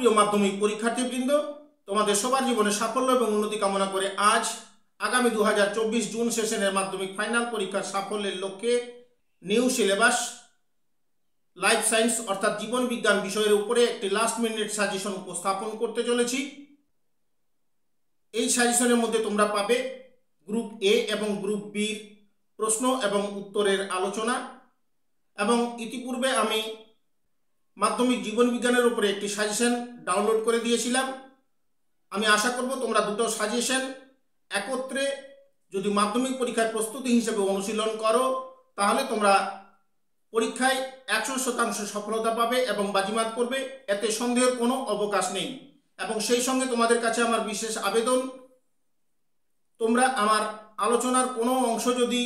প্রিয় মাধ্যমিক পরীক্ষার্থীবৃন্দ, তোমাদের সবার জীবনে সাফল্য এবং উন্নতি কামনা করে আজ আগামী 2024 জুন সেশনের মাধ্যমিক ফাইনাল পরীক্ষার সাফল্যের লক্ষ্যে নিউ সিলেবাস লাইফ সায়েন্স অর্থাৎ জীবন বিজ্ঞান বিষয়ের উপরে একটি লাস্ট মিনিট সাজেশন উপস্থাপন করতে চলেছি। এই সাজেশনের মধ্যে তোমরা পাবে গ্রুপ এ এবং গ্রুপ বির প্রশ্ন এবং উত্তরের আলোচনা, এবং ইতিপূর্বে আমি মাধ্যমিক জীবন বিজ্ঞানের উপরে একটি সাজেশন ডাউনলোড করে দিয়েছিলাম। আমি আশা করব তোমরা দুটো সাজেশন একত্রে যদি মাধ্যমিক পরীক্ষার প্রস্তুতি হিসেবে অনুশীলন করো তাহলে তোমরা পরীক্ষায় 100% সফলতা পাবে এবং বাজিমাত করবে, এতে সন্দেহের কোনো অবকাশ নেই। এবং সেই সঙ্গে তোমাদের কাছে আমার বিশেষ আবেদন, তোমরা আমার আলোচনার কোনো অংশ যদি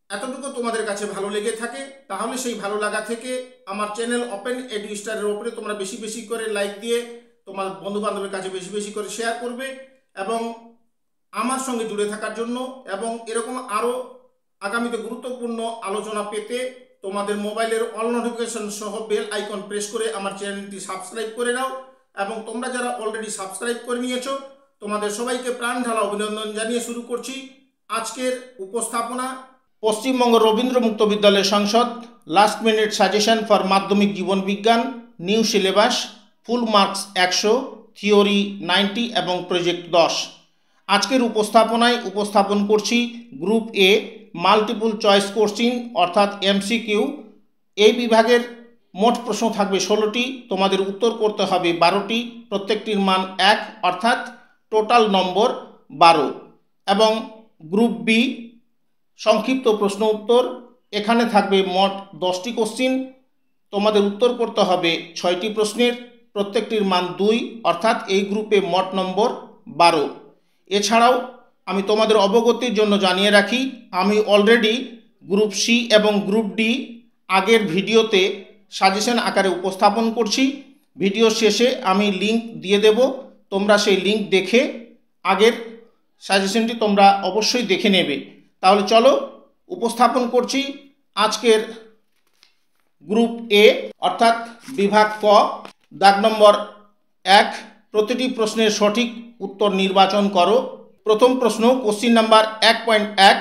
এতটুকু তোমাদের কাছে ভালো লেগে থাকে তাহলে সেই ভালো লাগা থেকে আমার চ্যানেল ওপেন এডুস্টারের উপরে তোমরা বেশি বেশি করে লাইক দিয়ে তোমার বন্ধু বান্ধবের কাছে বেশি বেশি করে শেয়ার করবে, এবং আমার সঙ্গে জুড়ে থাকার জন্য এবং এরকম আরও আগামীতে গুরুত্বপূর্ণ আলোচনা পেতে তোমাদের মোবাইলের অল নোটিফিকেশন সহ বেল আইকন প্রেস করে আমার চ্যানেলটি সাবস্ক্রাইব করে নাও। এবং তোমরা যারা অলরেডি সাবস্ক্রাইব করে নিয়েছো তোমাদের সবাইকে প্রাণ ঢালা অভিনন্দন জানিয়ে শুরু করছি আজকের উপস্থাপনা। পশ্চিমবঙ্গ রবীন্দ্র মুক্ত বিদ্যালয় সংসদ লাস্ট মিনিট সাজেশন ফর মাধ্যমিক জীবন বিজ্ঞান new syllabus, full marks 100, theory 90 এবং প্রজেক্ট 10। আজকের উপস্থাপনায় উপস্থাপন করছি গ্রুপ এ মাল্টিপল চয়েস কোশ্চিন অর্থাৎ এমসিকিউ। এই বিভাগের মোট প্রশ্ন থাকবে 16টি, তোমাদের উত্তর করতে হবে 12টি, প্রত্যেকটির মান 1 অর্থাৎ টোটাল নম্বর 12। এবং গ্রুপ বি সংক্ষিপ্ত প্রশ্ন উত্তর, এখানে থাকবে মোট 10টি কোশ্চিন, তোমাদের উত্তর করতে হবে 6টি প্রশ্নের, প্রত্যেকটির মান 2 অর্থাৎ এই গ্রুপে মোট নম্বর 12। এছাড়াও আমি তোমাদের অবগতির জন্য জানিয়ে রাখি, আমি অলরেডি গ্রুপ সি এবং গ্রুপ ডি আগের ভিডিওতে সাজেশন আকারে উপস্থাপন করছি। ভিডিও শেষে আমি লিংক দিয়ে দেব, তোমরা সেই লিংক দেখে আগের সাজেশনটি তোমরা অবশ্যই দেখে নেবে। তাহলে চলো উপস্থাপন করছি আজকের গ্রুপ এ অর্থাৎ বিভাগ ক, দাগ নম্বর 1, প্রতিটি প্রশ্নের সঠিক উত্তর নির্বাচন করো। প্রথম প্রশ্ন, কোশ্চিন নাম্বার 1.1,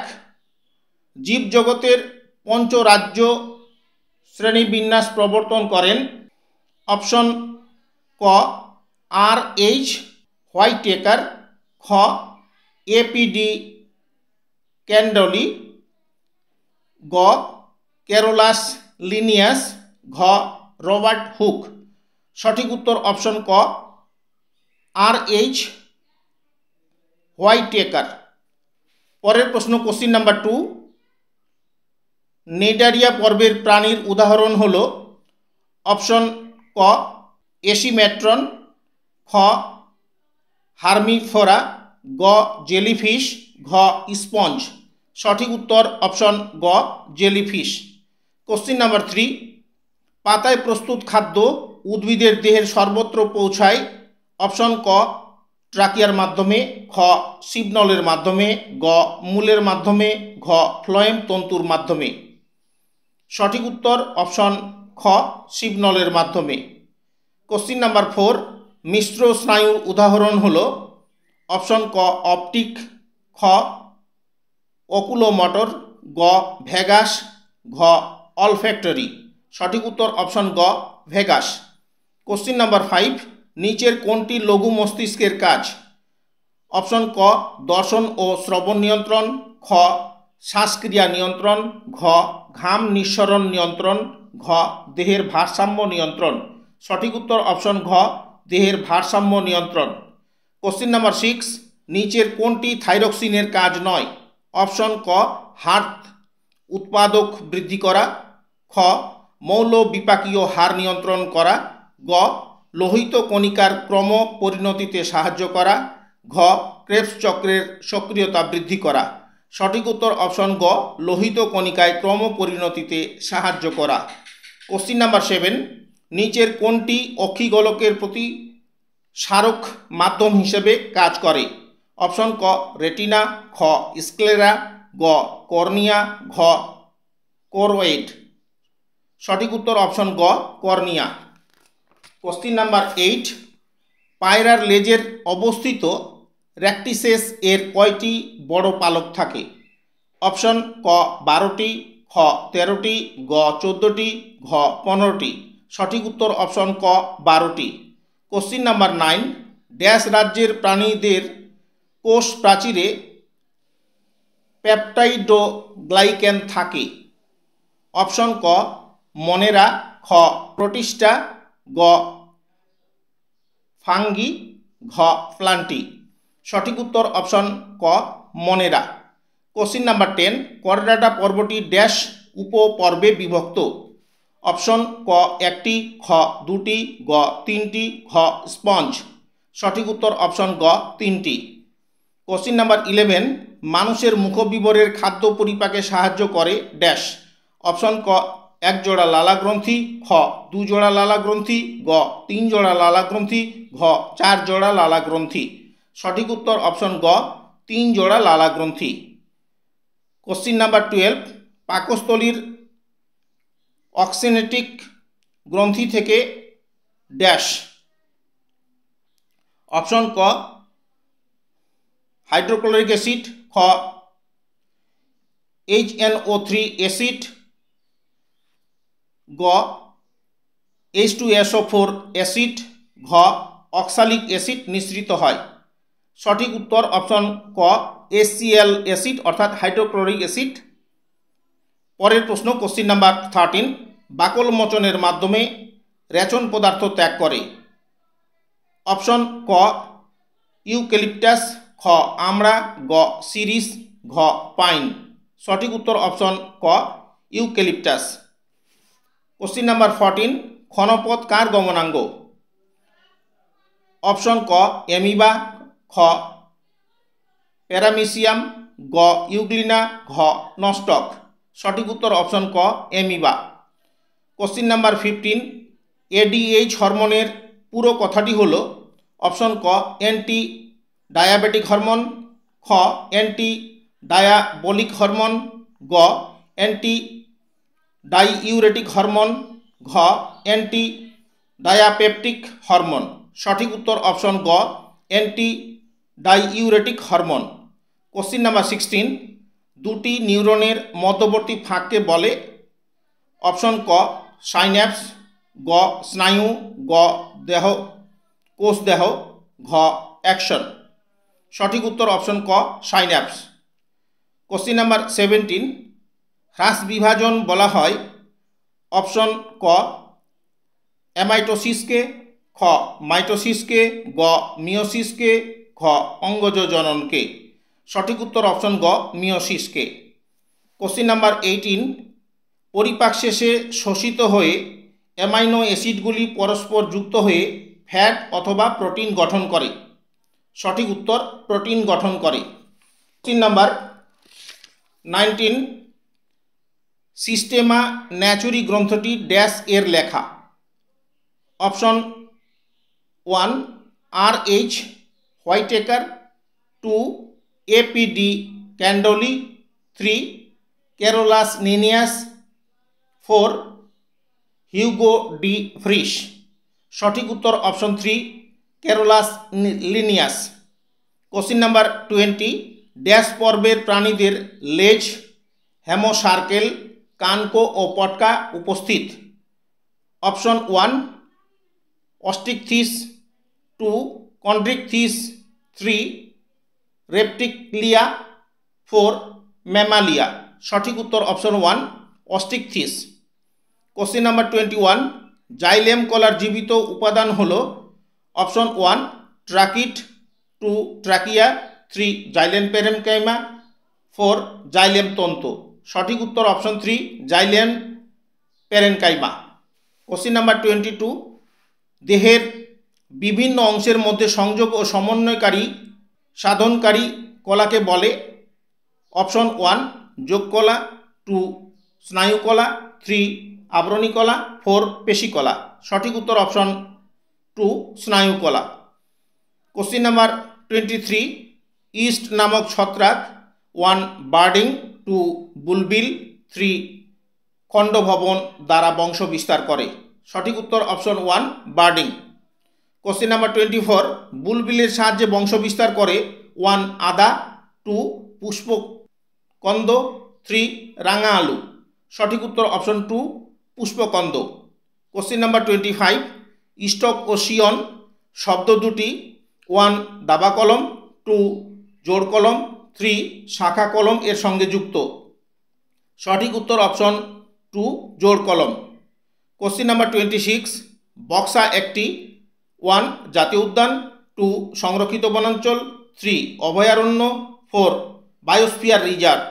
জীবজগতের পঞ্চরাজ্য শ্রেণীবিন্যাস প্রবর্তন করেন। অপশন ক আর এইচ হোয়াইটেকার, খ এপিডি ক্যান্ডলি, গ ক্যারোলাস লিনিয়াস, ঘ রবার্ট হুক। সঠিক উত্তর অপশন ক আর এইচ হোয়াইটেকার। পরের প্রশ্ন, কোশ্চিন নাম্বার 2, নেডারিয়া পর্বের প্রাণীর উদাহরণ হল। অপশন ক এসিমেট্রন, খ হার্মিফোরা, গ জেলিফিশ, ঘ স্পঞ্জ। সঠিক উত্তর অপশন গ জেলিফিশ। কোশ্চিন নাম্বার 3, পাতায় প্রস্তুত খাদ্য উদ্ভিদের দেহের সর্বত্র পৌঁছায়। অপশন ক ট্রাকিয়ার মাধ্যমে, খ শিবনলের মাধ্যমে, গ মূলের মাধ্যমে, ঘ ফ্লোয়েম তন্তুর মাধ্যমে। সঠিক উত্তর অপশন খ শিবনলের মাধ্যমে। কোশ্চিন নাম্বার 4, মিশ্র স্নায়ুর উদাহরণ হল। অপশন ক অপটিক, খ অকুলোমটর, গ ভেগাস, ঘ অলফ্যাক্টরি। সঠিক উত্তর অপশন গ ভেগাস। কোশ্চিন নাম্বার 5, নিচের কোনটি লঘু মস্তিষ্কের কাজ। অপশন ক দর্শন ও শ্রবণ নিয়ন্ত্রণ, খ শ্বাসক্রিয়া নিয়ন্ত্রণ, ঘ ঘাম নিঃসরণ নিয়ন্ত্রণ, ঘ দেহের ভারসাম্য নিয়ন্ত্রণ। সঠিক উত্তর অপশন ঘ দেহের ভারসাম্য নিয়ন্ত্রণ। কোশ্চিন নাম্বার 6, নিচের কোনটি থাইরক্সিনের কাজ নয়। অপশন ক হার্ট উৎপাদক বৃদ্ধি করা, খ মৌল বিপাকীয় হার নিয়ন্ত্রণ করা, গ লোহিত কণিকার ক্রম পরিণতিতে সাহায্য করা, ঘ ক্রেবস চক্রের সক্রিয়তা বৃদ্ধি করা। সঠিক উত্তর অপশন গ লোহিত কণিকায় ক্রম পরিণতিতে সাহায্য করা। কোশ্চিন নাম্বার 7, নিচের কোনটি অক্ষিগোলকের প্রতি স্মারক মাধ্যম হিসেবে কাজ করে। অপশন ক রেটিনা, খ স্ক্লেরা, গ কর্নিয়া, ঘ কোরোয়েড। সঠিক উত্তর অপশন গ কর্নিয়া। কোশ্চিন নাম্বার 8, পায়রার লেজের অবস্থিত র্যাকটিসেস এর কয়টি বড় পালক থাকে? অপশন ক 12টি, খ 13টি, গ 14টি, ঘ 15টি। সঠিক উত্তর অপশন ক 12টি। কোশ্চিন নাম্বার 9, ড্যাশ রাজ্যের প্রাণীদের কোষ প্রাচীরে পেপটাইডোগ্লাইক্যান থাকে? অপশন ক মনেরা, খ প্রোটিস্টা, গ ফাঙ্গি, ঘ প্লান্টি। সঠিক উত্তর অপশন ক মনেরা। কোশ্চিন নাম্বার 10, করডাটা পর্বটি ড্যাশ উপপর্বে বিভক্ত? অপশন ক 1টি, খ 2টি, গ 3টি, ঘ স্পঞ্জ। সঠিক উত্তর অপশন গ 3টি। কোশ্চিন নাম্বার 11, মানুষের মুখবিবরের খাদ্য পরিপাকে সাহায্য করে ড্যাশ? অপশন ক 1 জোড়া লালা গ্রন্থি, খ 2 জোড়া লালা গ্রন্থি, গ 3 জোড়া লালা গ্রন্থি, ঘ 4 জোড়া লালা গ্রন্থি। সঠিক উত্তর অপশন গ 3 জোড়া লালা গ্রন্থি। কোশ্চিন নাম্বার 12, পাকস্থলীর অক্সিনেটিক গ্রন্থি থেকে ড্যাশ? অপশন ক হাইড্রোক্লোরিক অ্যাসিড, খ HNO3 অ্যাসিড, গ H2SO4 অ্যাসিড, ঘ অক্সালিক অ্যাসিড নিঃসৃত হয়। সঠিক উত্তর অপশন ক HCl অ্যাসিড অর্থাৎ হাইড্রোক্লোরিক অ্যাসিড। পরের প্রশ্ন, কোশ্চিন নাম্বার 13, বাকল মোচনের মাধ্যমে রেচন পদার্থ ত্যাগ করে? অপশন ক ইউক্যালিপটাস, খ আমড়া, গ সিরিস, ঘ পাইন। সঠিক উত্তর অপশন ক ইউক্যালিপটাস। কোশ্চিন নাম্বার 14, ক্ষণপথ কার গমনাঙ্গ? অপশন ক অ্যামিবা, খ প্যারামিসিয়াম, গ ইউগ্লিনা, ঘ নস্টক। সঠিক উত্তর অপশন ক অ্যামিবা। কোশ্চিন নাম্বার 15, ADH হরমোনের পুরো কথাটি হলো? অপশন ক অ্যান্টি ডায়াবেটিক হরমোন, খ অ্যান্টি ডায়াবলিক হরমোন, গ অ্যান্টি ডাইইউরেটিক হরমোন, ঘ অ্যান্টি ডায়াপেপটিক হরমোন। সঠিক উত্তর অপশন গ অ্যান্টি ডাইইউরেটিক হরমোন। কোশ্চিন নাম্বার 16, দুটি নিউরনের মধ্যবর্তী ফাঁককে বলে? অপশন ক সাইন্যাপস, গ স্নায়ু, গ দেহ কোষদেহ, ঘ অ্যাকশন। সঠিক উত্তর অপশন ক সাইন্যাপস। কোশ্চিন নাম্বার 17, হ্রাস বিভাজন বলা হয়? অপশন ক অ্যামাইটোসিসকে, খ মাইটোসিসকে, গ মিওসিসকে, ঘ অঙ্গজজননকে। সঠিক উত্তর অপশন গ মিওসিসকে। কোশ্চিন নাম্বার 18, পরিপাক শেষে শোষিত হয়ে অ্যামাইনো অ্যাসিডগুলি পরস্পর যুক্ত হয়ে ফ্যাট অথবা প্রোটিন গঠন করে? সঠিক উত্তর প্রোটিন গঠন করে। কোশ্চিন নাম্বার 19, সিস্টেমা ন্যাচুরি গ্রন্থটি ড্যাশ এর লেখা? Option 1 RH Whitaker, 2 APD Candolle, 3 Carolus Linnaeus, 4 Hugo de Vries. সঠিক উত্তর option 3 Carolus Linnaeus. Question number 20, dash পর্বের প্রাণীদের লেজ, হেমোসার্কেল, কানকো ও পটকা উপস্থিত? Option 1 Osteichthyes, 2 Chondrichthyes, 3 Reptilia, 4 Mammalia. সঠিক উত্তর option 1 Osteichthyes. Question number 21, xylem কলার জীবিত উপাদান হলো? Option 1 tracheid, 2 trachea, 3 xylem parenchyma, 4 xylem তন্তু। সঠিক উত্তর option 3 xylem parenchyma. Question number 22, দেহের বিভিন্ন অংশের মধ্যে সংযোগ ও সমন্বয়কারী সাধনকারী কলাকে বলে? অপশন 1 যোগকলা, 2 স্নায়ুকলা, 3 আবরণী কলা, 4 পেশিকলা। সঠিক উত্তর অপশন 2 স্নায়ুকলা। কোশ্চিন নাম্বার 23, ইস্ট নামক ছত্রাক 1 বার্ডিং, 2 বুলবিল, 3 খণ্ডভবন দ্বারা বংশ বিস্তার করে? সঠিক উত্তর অপশন 1 বার্ডিং। কোশ্চেন নাম্বার 24, বুলবিলের সাহায্যে বংশবিস্তার করে 1 আদা, 2 পুষ্পকন্দ, 3 রাঙা আলু। সঠিক উত্তর অপশন 2 পুষ্পকন্দ। কোশ্চেন নাম্বার 25, স্টক ও শিয়ন শব্দ দুটি 1 দাবা কলম, 2 জোড় কলম, 3 শাখা কলম এর সঙ্গে যুক্ত। সঠিক উত্তর অপশন 2 জোড় কলম। কোশ্চেন নাম্বার 26, বক্সা একটি 1 জাতীয় উদ্যান, 2 সংরক্ষিত বনাঞ্চল, 3 অভয়ারণ্য, 4 বায়োস্ফিয়ার রিজার্ভ।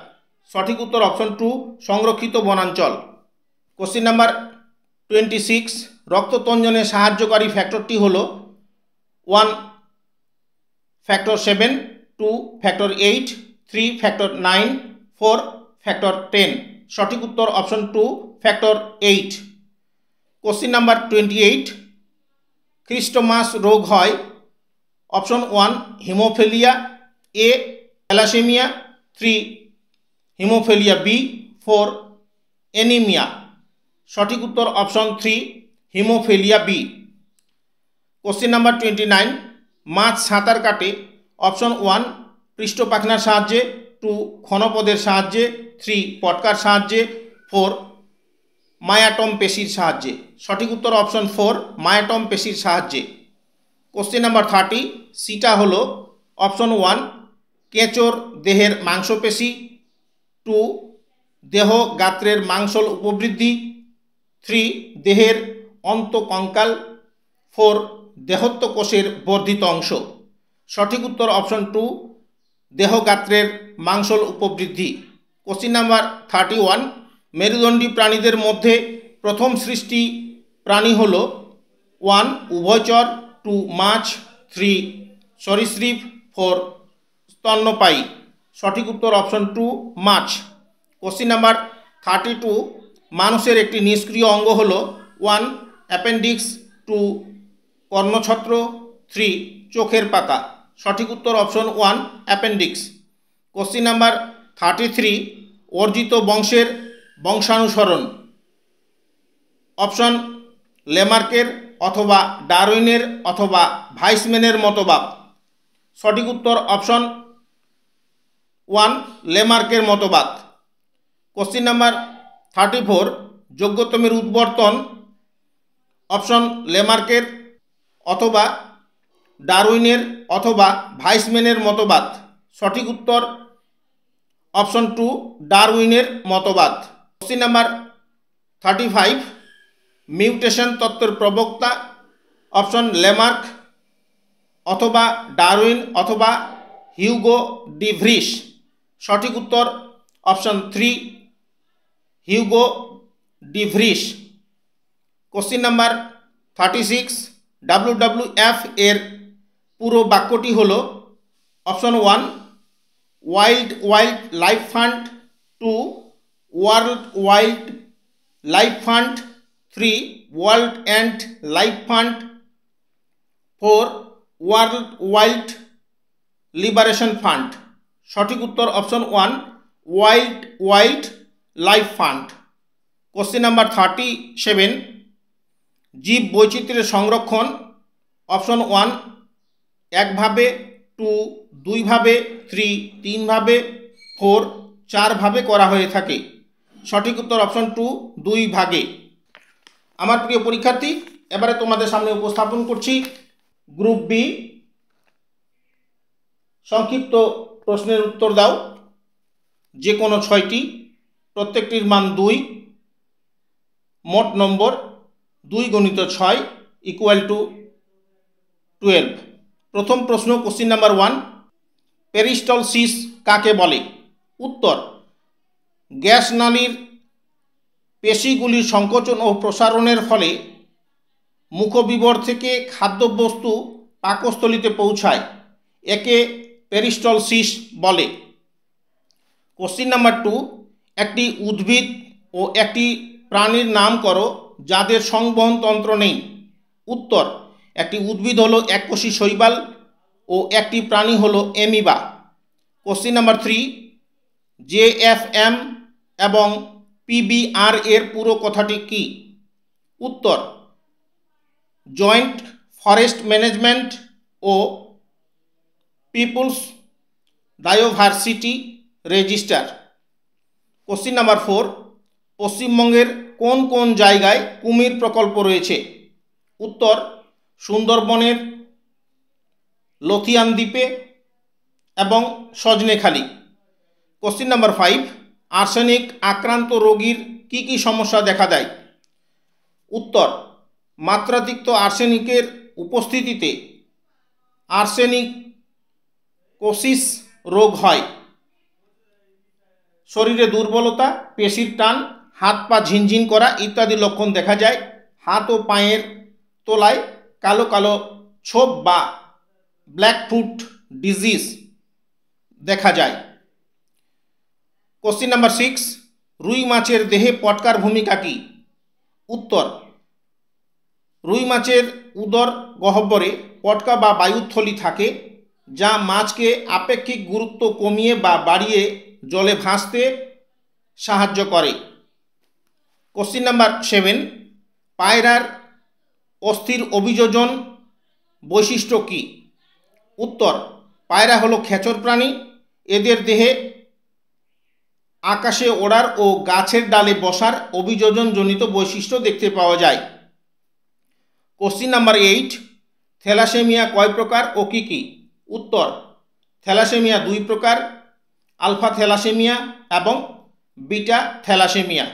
সঠিক উত্তর অপশন 2 সংরক্ষিত বনাঞ্চল। কোশ্চেন নাম্বার 26, রক্ততঞ্জনে সাহায্যকারী ফ্যাক্টরটি হল 1 ফ্যাক্টর 7, 2 ফ্যাক্টর 8, 3 ফ্যাক্টর 9, 4 ফ্যাক্টর 10। সঠিক উত্তর option 2 factor 8। Question number 28, Christmas রোগ হয় option 1 haemophilia A, thalassaemia, 3 haemophilia B, 4 anaemia. সঠিক উত্তর option 3 haemophilia B. Question number 29, মাছ সাঁতার কাটে অপশন 1 পৃষ্ঠপাখনার সাহায্যে, 2 ক্ষণপদের সাহায্যে, 3 পটকার সাহায্যে, 4 মায়াটম পেশির সাহায্যে। সঠিক উত্তর অপশন 4 মায়াটম পেশির সাহায্যে। কোশ্চেন নাম্বার 30, সিটা হলো অপশন 1 কেঁচোর দেহের মাংসপেশি, 2 দেহ গাত্রের মাংসল উপবৃদ্ধি, 3 দেহের অন্তঃকঙ্কাল, 4 দেহত্ব কোষের বর্ধিত অংশ। সঠিক উত্তর অপশন 2 দেহগাত্রের মাংসল উপবৃদ্ধি। কোশ্চেন নাম্বার 31, মেরুদণ্ডী প্রাণীদের মধ্যে প্রথম সৃষ্টি প্রাণী হল 1 উভয়চর, 2 মাছ, 3 সরীসৃপ, 4 স্তন্যপায়ী। সঠিক উত্তর অপশন 2 মাছ। কোশ্চেন নাম্বার 32, মানুষের একটি নিষ্ক্রিয় অঙ্গ হল 1 অ্যাপেন্ডিক্স, 2 কর্ণছত্র, 3 চোখের পাতা। সঠিক উত্তর অপশন 1 অ্যাপেন্ডিক্স। কোশ্চেন নাম্বার 33, অর্জিত বংশের বংশানুসরণ অপশন লেমার্কের অথবা ডারউইনের অথবা ভাইসম্যানের মতবাদ। সঠিক উত্তর অপশন 1 লেমার্কের মতবাদ। কোশ্চেন নাম্বার 34, যোগ্যতমের উদ্বর্তন অপশন লেমার্কের অথবা ডারউইনের অথবা ভাইসম্যানের মতবাদ। সঠিক উত্তর অপশন 2 ডারউইনের মতবাদ। কোশ্চেন নাম্বার 35, মিউটেশন তত্ত্বের প্রবক্তা অপশন লেমার্ক অথবা ডারউইন অথবা হিউগো ডি ভ্রিস। সঠিক উত্তর option 3 Hugo D Vries. Question number 36, WWF এর পুরো বাক্যটি হল option 1 wild life fund, 2 world wild life fund, 3 world and life fund, 4 world wild liberation fund. সঠিক উত্তর option 1 wild life fund. Question number 37, জীব বৈচিত্র্যের সংরক্ষণ অপশন 1 একভাবে, 2 দুইভাবে, 3 তিনভাবে, 4 চারভাবে করা হয়ে থাকে। সঠিক উত্তর অপশন 2 দুই ভাগে। আমার প্রিয় পরীক্ষার্থী, এবারে তোমাদের সামনে উপস্থাপন করছি গ্রুপ বি সংক্ষিপ্ত প্রশ্নের উত্তর দাও, যে কোনো 6টি, প্রত্যেকটির মান 2, মোট নম্বর 2 গুণিত 6 ইকুয়াল টু 12। প্রথম প্রশ্ন, কোশ্চিন নাম্বার 1, পেরিস্টলসিস কাকে বলে? উত্তর, গ্যাস নালীর পেশিগুলির সংকোচন ও প্রসারণের ফলে মুখবিবর থেকে খাদ্যবস্তু পাকস্থলিতে পৌঁছায়, একে পেরিস্টলসিস বলে। কোশ্চিন নাম্বার 2, একটি উদ্ভিদ ও একটি প্রাণীর নাম করো যাদের সংবহনতন্ত্র নেই। উত্তর, একটি উদ্ভিদ হলো এককোষী শৈবাল ও একটি প্রাণী হলো অ্যামিবা। কোশ্চিন নাম্বার 3, JFM এবং PBR এর পুরো কথাটি কি? উত্তর, জয়েন্ট ফরেস্ট ম্যানেজমেন্ট ও পিপলস বায়োভার্সিটি রেজিস্টার। কোশ্চিন নাম্বার 4, পশ্চিমবঙ্গের কোন কোন জায়গায় কুমির প্রকল্প রয়েছে? উত্তর, সুন্দরবনের লথিয়ান দ্বীপে এবং সজনেখালি। কোশ্চিন নাম্বার 5, আর্সেনিক আক্রান্ত রোগীর কি কি সমস্যা দেখা দেয়? উত্তর, মাত্রাতিরিক্ত আর্সেনিকের উপস্থিতিতে আর্সেনিকোসিস রোগ হয়। শরীরে দুর্বলতা, পেশির টান, হাত পা ঝিনঝিন করা ইত্যাদি লক্ষণ দেখা যায়। হাত ও পায়ের তলায় কালো কালো ছোপ বা ব্ল্যাকফুট ডিজিজ দেখা যায়। কোশ্চিন নাম্বার 6, রুই মাছের দেহে পটকার ভূমিকা কী? উত্তর, রুই মাছের উদর গহ্বরে পটকা বা বায়ুথলি থাকে, যা মাছকে আপেক্ষিক গুরুত্ব কমিয়ে বা বাড়িয়ে জলে ভাসতে সাহায্য করে। কোশ্চিন নাম্বার 7, পায়রার অস্থির অভিযোজন বৈশিষ্ট্য কী? উত্তর, পায়রা হলো খেচর প্রাণী। এদের দেহে আকাশে ওড়ার ও গাছের ডালে বসার অভিযোজনজনিত বৈশিষ্ট্য দেখতে পাওয়া যায়। কোশ্চিন নাম্বার 8, থ্যালাসেমিয়া কয় প্রকার ও কী কী? উত্তর, থ্যালাসেমিয়া 2 প্রকার, আলফা থ্যালাসেমিয়া এবং beta thalassaemia.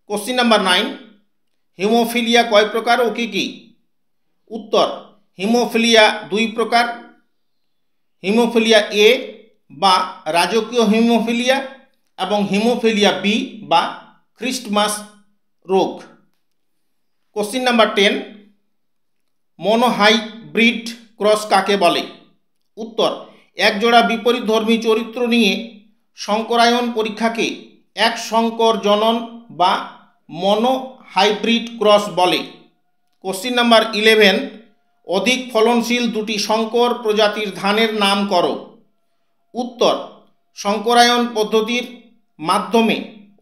Question number 9, haemophilia কয় প্রকার ও কী কী? উত্তর, হিমোফিলিয়া 2 প্রকার, হিমোফিলিয়া এ বা রাজকীয় হিমোফিলিয়া এবং হিমোফিলিয়া বি বা খ্রিস্টমাস রোগ। কোশ্চিন নাম্বার 10, মনোহাইব্রিড ক্রস কাকে বলে? উত্তর, একজোড়া বিপরীতধর্মী চরিত্র নিয়ে সংকরায়ন পরীক্ষাকে এক সংকর জনন বা মনোহাইব্রিড ক্রস বলে। কোশ্চিন নাম্বার 11, অধিক ফলনশীল 2টি সংকর প্রজাতির ধানের নাম করো। উত্তর, সংকরায়ন পদ্ধতির মাধ্যমে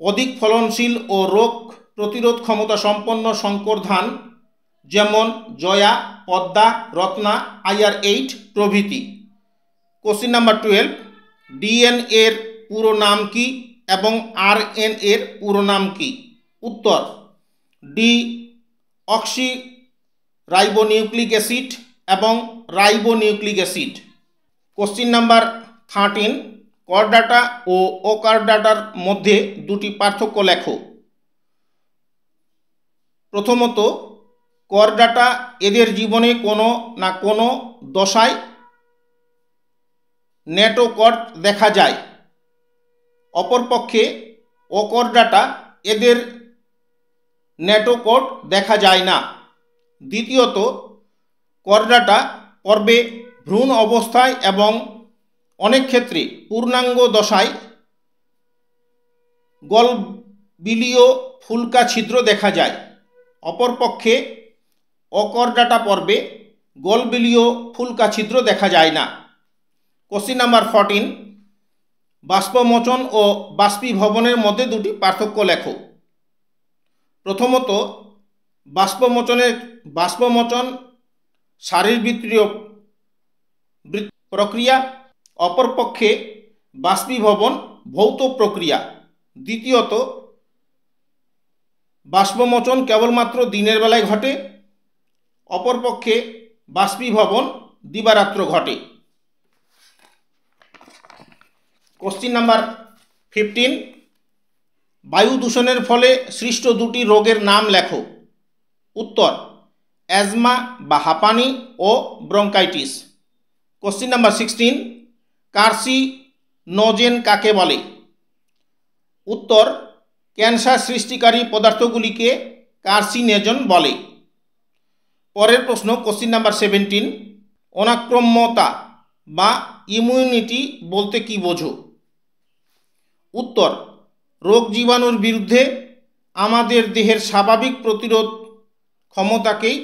অধিক ফলনশীল ও রোগ প্রতিরোধ ক্ষমতা সম্পন্ন সংকর ধান যেমন জয়া, পদ্মা, রত্না, IR8 প্রভৃতি। কোশ্চিন নাম্বার 12, ডিএনএ এর পুরো নাম কি এবং RNA এর পুরো নাম কি? উত্তর, ডিঅক্সি রাইবোনিউক্লিক অ্যাসিড এবং ribonucleic acid. Question number 13, Chordata ও ওকারডাটার মধ্যে 2টি পার্থক্য লেখো। প্রথমত, করডাটা এদের জীবনে কোনো না কোনো দশায় নেটোকর্ড দেখা যায়, অপরপক্ষে ওকরডাটা এদের নেটোকর্ড দেখা যায় না। দ্বিতীয়ত, করডাটা পর্বে ভ্রূণ অবস্থায় এবং অনেক ক্ষেত্রে পূর্ণাঙ্গ দশায় গলবিলীয় ফুলকা ছিদ্র দেখা যায়, অপরপক্ষে অকরডাটা পর্বে গলবিলীয় ফুলকা ছিদ্র দেখা যায় না। কোশ্চিন নাম্বার 14, বাষ্পমোচন ও বাষ্পীভবনের মধ্যে 2টি পার্থক্য লেখো। প্রথমত, বাষ্পমোচন শারীরবৃত্তীয় প্রক্রিয়া, অপরপক্ষে বাষ্পীভবন ভৌত প্রক্রিয়া। দ্বিতীয়ত, বাষ্পমোচন কেবলমাত্র দিনের বেলায় ঘটে, অপরপক্ষে বাষ্পীভবন দিবারাত্র ঘটে। কোশ্চিন নাম্বার 15, বায়ু দূষণের ফলে সৃষ্ট 2টি রোগের নাম লেখো। উত্তর, অ্যাজমা বা হাঁপানি ও ব্রঙ্কাইটিস। কোশ্চিন নাম্বার 16, কার্সিনোজেন কাকে বলে? উত্তর, ক্যান্সার সৃষ্টিকারী পদার্থগুলিকে কার্সিনোজেন বলে। পরের প্রশ্ন, কোশ্চিন নাম্বার 17, অনাক্রম্যতা বা ইমিউনিটি বলতে কি বোঝো? উত্তর, রোগ জীবাণুর বিরুদ্ধে আমাদের দেহের স্বাভাবিক প্রতিরোধ ক্ষমতাকেই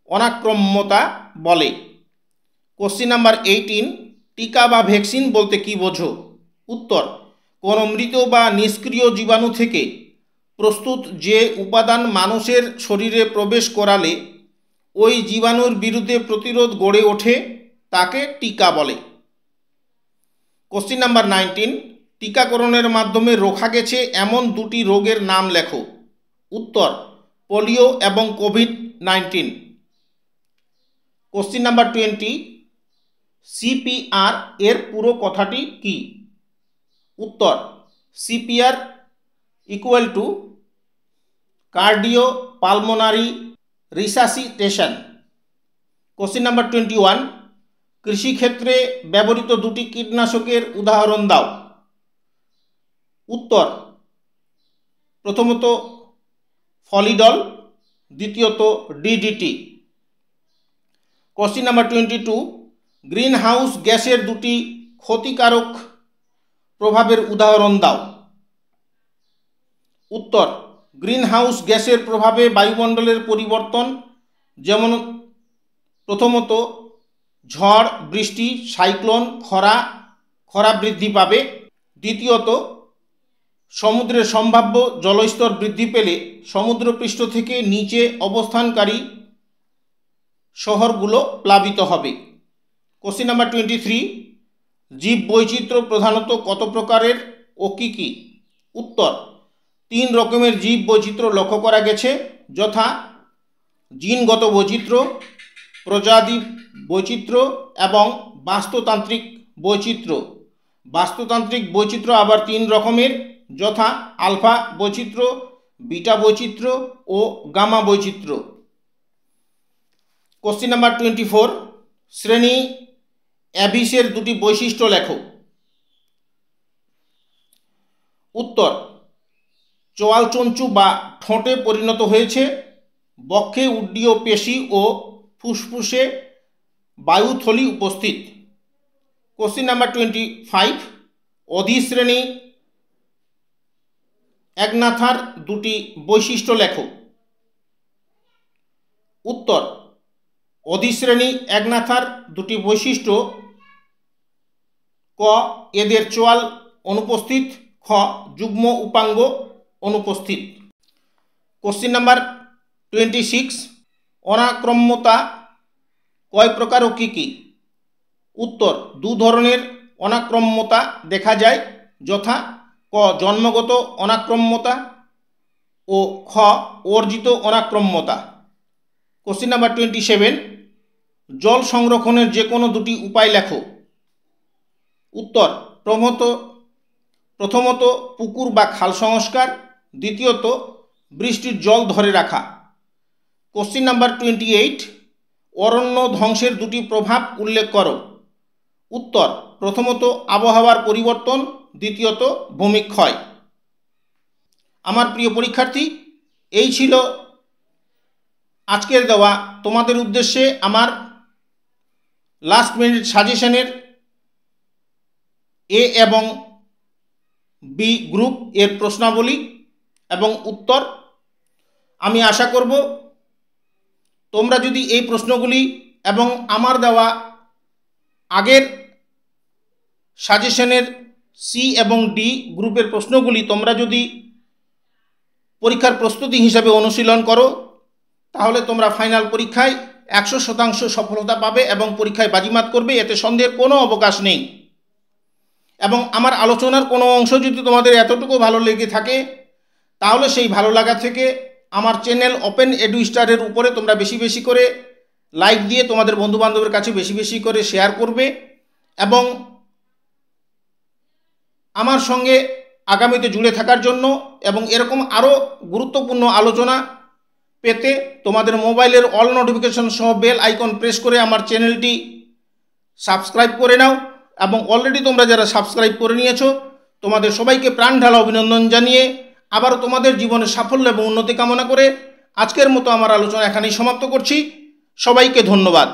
অনাক্রম্যতা বলে। কোশ্চিন নাম্বার 18, টিকা বা ভ্যাকসিন বলতে কি বোঝো? উত্তর, কোনো মৃত বা নিষ্ক্রিয় জীবাণু থেকে প্রস্তুত যে উপাদান মানুষের শরীরে প্রবেশ করালে ওই জীবাণুর বিরুদ্ধে প্রতিরোধ গড়ে ওঠে তাকে টিকা বলে। কোশ্চিন নাম্বার 19, টিকাকরণের মাধ্যমে রোখা গেছে এমন দুটি রোগের নাম লেখো। উত্তর, পোলিও এবং কোভিড-19। কোশ্চিন নাম্বার 20, সিপিআর এর পুরো কথাটি কি? উত্তর, CPR equal to cardio pulmonary resuscitation. Question number 21, কৃষিক্ষেত্রে ব্যবহৃত দুটি কীটনাশকের উদাহরণ দাও। উত্তর, প্রথমত ফলিডল, দ্বিতীয়ত DDT. Question number 22, green house গ্যাসের দুটি ক্ষতিকারক প্রভাবের উদাহরণ দাও। উত্তর, গ্রিন হাউস গ্যাসের প্রভাবে বায়ুমণ্ডলের পরিবর্তন, যেমন প্রথমত ঝড় বৃষ্টি, সাইক্লোন, খরা বৃদ্ধি পাবে। দ্বিতীয়ত সমুদ্রের সম্ভাব্য জলস্তর বৃদ্ধি পেলে সমুদ্রপৃষ্ঠ থেকে নিচে অবস্থানকারী শহরগুলো প্লাবিত হবে। কোশ্চিন নাম্বার 23, জীব বৈচিত্র্য প্রধানত কত প্রকারের ও কী কী? উত্তর, 3 রকমের জীব বৈচিত্র্য লক্ষ্য করা গেছে, যথা জিনগত বৈচিত্র্য, প্রজাতি বৈচিত্র্য এবং বাস্তুতান্ত্রিক বৈচিত্র্য। বাস্তুতান্ত্রিক বৈচিত্র্য আবার 3 রকমের, যথা আলফা বৈচিত্র্য, বিটা বৈচিত্র্য ও গামা বৈচিত্র্য। কোশ্চিন নাম্বার 24, শ্রেণী অ্যাবিসের দুটি বৈশিষ্ট্য লেখো। উত্তর, চোয়াল চঞ্চু বা ঠোঁটে পরিণত হয়েছে, বক্ষে উড্ডীয় পেশি ও ফুসফুসে বায়ুথলি উপস্থিত। কোশ্চিন নাম্বার 25, অধিশ্রেণী অ্যাগনাথার দুটি বৈশিষ্ট্য লেখো। উত্তর, অধিশ্রেণী অ্যাগনাথার দুটি বৈশিষ্ট্য: ক, এদের চোয়াল অনুপস্থিত, খ, যুগ্ম উপাঙ্গ অনুপস্থিত। কোশ্চিন নাম্বার 26, অনাক্রম্যতা কয় প্রকার ও কী কী? উত্তর, 2 ধরনের অনাক্রম্যতা দেখা যায়, যথা ক, জন্মগত অনাক্রম্যতা ও খ, অর্জিত অনাক্রম্যতা। কোশ্চিন নাম্বার 27, জল সংরক্ষণের যে কোনো দুটি উপায় লেখো। উত্তর, প্রথমত পুকুর বা খাল সংস্কার, দ্বিতীয়ত বৃষ্টির জল ধরে রাখা। কোশ্চিন নাম্বার 28, অরণ্য ধ্বংসের দুটি প্রভাব উল্লেখ করো। উত্তর, প্রথমত আবহাওয়ার পরিবর্তন, দ্বিতীয়ত ভূমিক্ষয়। আমার প্রিয় পরীক্ষার্থী, এই ছিল আজকের দেওয়া তোমাদের উদ্দেশ্যে আমার লাস্ট মিনিট সাজেশনের এ এবং বি গ্রুপ এর প্রশ্নাবলী এবং উত্তর। আমি আশা করব তোমরা যদি এই প্রশ্নগুলি এবং আমার দেওয়া আগের সাজেশনের সি এবং ডি গ্রুপের প্রশ্নগুলি তোমরা যদি পরীক্ষার প্রস্তুতি হিসাবে অনুশীলন করো, তাহলে তোমরা ফাইনাল পরীক্ষায় 100% সফলতা পাবে এবং পরীক্ষায় বাজিমাত করবে, এতে সন্দেহের কোনো অবকাশ নেই। এবং আমার আলোচনার কোনো অংশ যদি তোমাদের এতটুকু ভালো লেগে থাকে, তাহলে সেই ভালো লাগা থেকে আমার চ্যানেল ওপেন এডু স্টারের উপরে তোমরা বেশি বেশি করে লাইক দিয়ে তোমাদের বন্ধুবান্ধবের কাছে বেশি বেশি করে শেয়ার করবে এবং আমার সঙ্গে আগামীতে জুড়ে থাকার জন্য এবং এরকম আরও গুরুত্বপূর্ণ আলোচনা পেতে তোমাদের মোবাইলের অল নোটিফিকেশন সহ বেল আইকন প্রেস করে আমার চ্যানেলটি সাবস্ক্রাইব করে নাও। এবং অলরেডি তোমরা যারা সাবস্ক্রাইব করে নিয়েছো, তোমাদের সবাইকে প্রাণ ঢালা অভিনন্দন জানিয়ে আবারও তোমাদের জীবনের সাফল্য এবং উন্নতি কামনা করে আজকের মতো আমার আলোচনা এখানেই সমাপ্ত করছি। সবাইকে ধন্যবাদ।